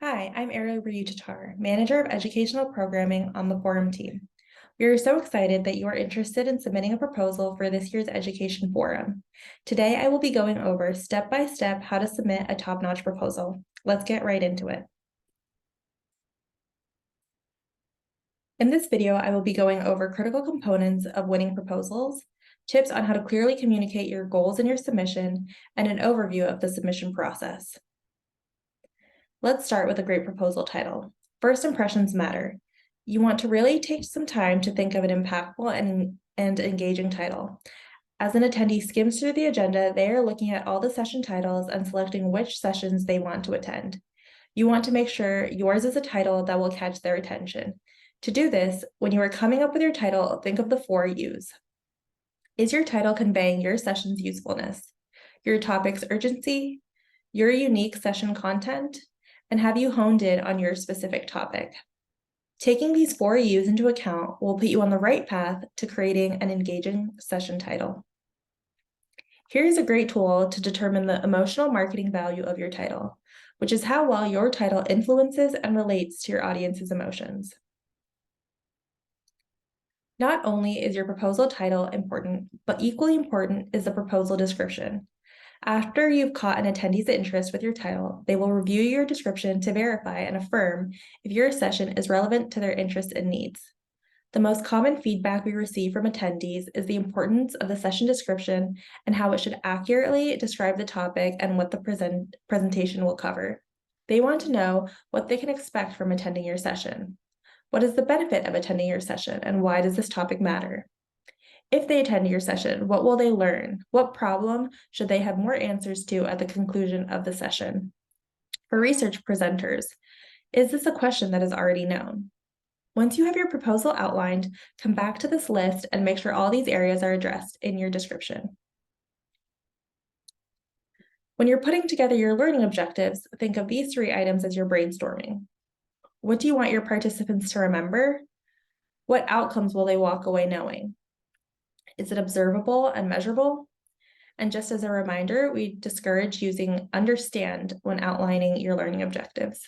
Hi, I'm Ariel Tatar, Manager of Educational Programming on the Forum team. We are so excited that you are interested in submitting a proposal for this year's Education Forum. Today, I will be going over step by step how to submit a top-notch proposal. Let's get right into it. In this video, I will be going over critical components of winning proposals, tips on how to clearly communicate your goals in your submission, and an overview of the submission process. Let's start with a great proposal title. First impressions matter. You want to really take some time to think of an impactful and engaging title. As an attendee skims through the agenda, they are looking at all the session titles and selecting which sessions they want to attend. You want to make sure yours is a title that will catch their attention. To do this, when you are coming up with your title, think of the 4 U's. Is your title conveying your session's usefulness, your topic's urgency, your unique session content, and have you honed in on your specific topic? Taking these 4 U's into account will put you on the right path to creating an engaging session title. Here's a great tool to determine the emotional marketing value of your title, which is how well your title influences and relates to your audience's emotions. Not only is your proposal title important, but equally important is the proposal description. After you've caught an attendee's interest with your title, they will review your description to verify and affirm if your session is relevant to their interests and needs. The most common feedback we receive from attendees is the importance of the session description and how it should accurately describe the topic and what the presentation will cover. They want to know what they can expect from attending your session. What is the benefit of attending your session, and why does this topic matter? If they attend your session, what will they learn? What problem should they have more answers to at the conclusion of the session? For research presenters, is this a question that is already known? Once you have your proposal outlined, come back to this list and make sure all these areas are addressed in your description. When you're putting together your learning objectives, think of these 3 items as your brainstorming. What do you want your participants to remember? What outcomes will they walk away knowing? Is it observable and measurable? And just as a reminder, we discourage using understand when outlining your learning objectives.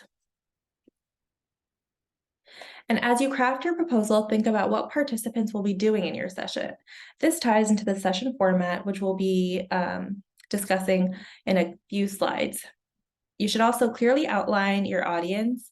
And as you craft your proposal, think about what participants will be doing in your session. This ties into the session format, which we'll be discussing in a few slides. You should also clearly outline your audience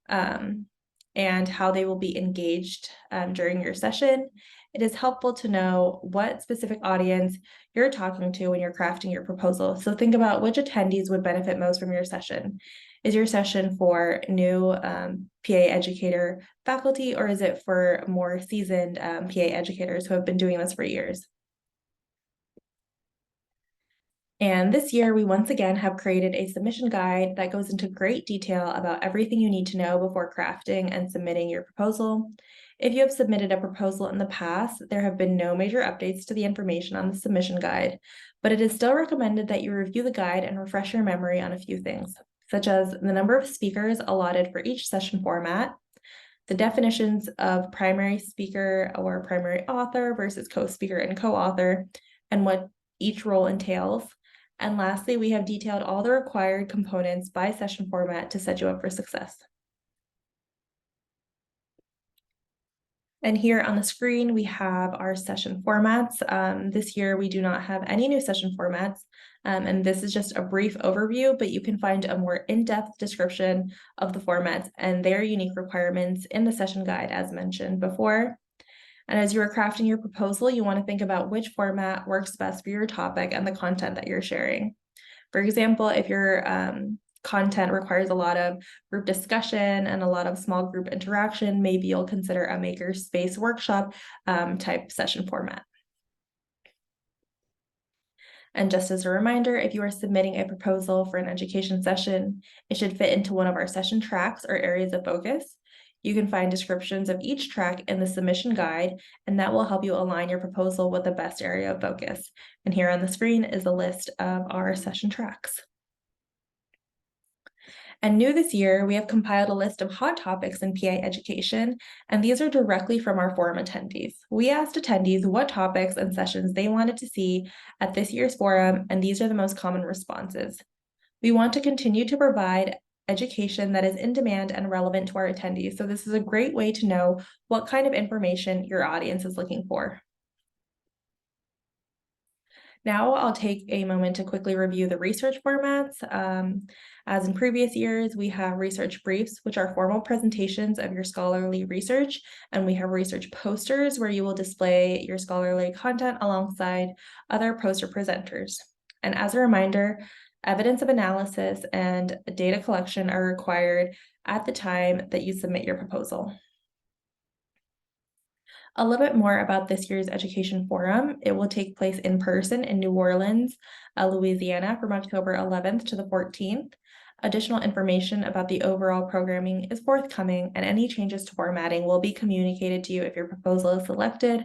and how they will be engaged during your session. It is helpful to know what specific audience you're talking to when you're crafting your proposal. So think about which attendees would benefit most from your session. Is your session for new PA educator faculty, or is it for more seasoned PA educators who have been doing this for years? And this year, we once again have created a submission guide that goes into great detail about everything you need to know before crafting and submitting your proposal. If you have submitted a proposal in the past, there have been no major updates to the information on the submission guide, but it is still recommended that you review the guide and refresh your memory on a few things, such as the number of speakers allotted for each session format, the definitions of primary speaker or primary author versus co-speaker and co-author, and what each role entails. And lastly, we have detailed all the required components by session format to set you up for success. And here on the screen, we have our session formats. This year, we do not have any new session formats, and this is just a brief overview, but you can find a more in-depth description of the formats and their unique requirements in the session guide, as mentioned before. And as you are crafting your proposal, you want to think about which format works best for your topic and the content that you're sharing. For example, if your content requires a lot of group discussion and a lot of small group interaction, maybe you'll consider a makerspace workshop type session format. And just as a reminder, if you are submitting a proposal for an education session, it should fit into one of our session tracks or areas of focus. You can find descriptions of each track in the submission guide, and that will help you align your proposal with the best area of focus. And here on the screen is a list of our session tracks. And new this year, we have compiled a list of hot topics in PA education, and these are directly from our forum attendees. We asked attendees what topics and sessions they wanted to see at this year's forum, and these are the most common responses. We want to continue to provide education that is in demand and relevant to our attendees. So this is a great way to know what kind of information your audience is looking for. Now I'll take a moment to quickly review the research formats. As in previous years, we have research briefs, which are formal presentations of your scholarly research, and we have research posters where you will display your scholarly content alongside other poster presenters. And as a reminder, evidence of analysis and data collection are required at the time that you submit your proposal. A little bit more about this year's Education Forum. It will take place in person in New Orleans, Louisiana from October 11th to the 14th. Additional information about the overall programming is forthcoming, and any changes to formatting will be communicated to you if your proposal is selected.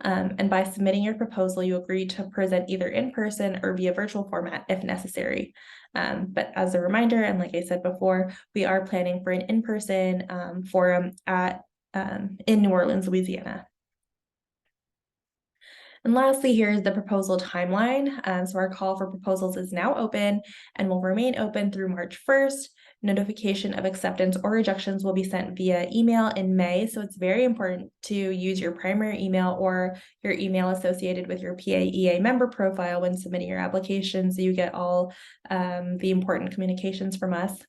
And by submitting your proposal, you agree to present either in person or via virtual format if necessary. But as a reminder, and like I said before, we are planning for an in-person forum in New Orleans, Louisiana. And lastly, here's the proposal timeline. So our call for proposals is now open and will remain open through March 1st. Notification of acceptance or rejections will be sent via email in May. So it's very important to use your primary email or your email associated with your PAEA member profile when submitting your application, so you get all the important communications from us.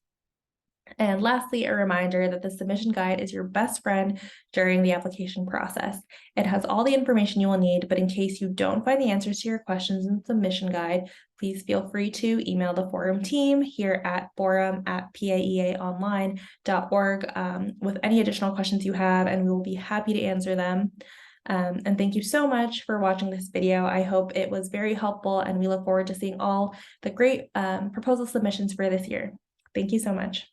And lastly, a reminder that the submission guide is your best friend during the application process. It has all the information you will need, but in case you don't find the answers to your questions in the submission guide, please feel free to email the forum team here at forum@paeaonline.org with any additional questions you have, and we will be happy to answer them. And thank you so much for watching this video. I hope it was very helpful, and we look forward to seeing all the great proposal submissions for this year. Thank you so much.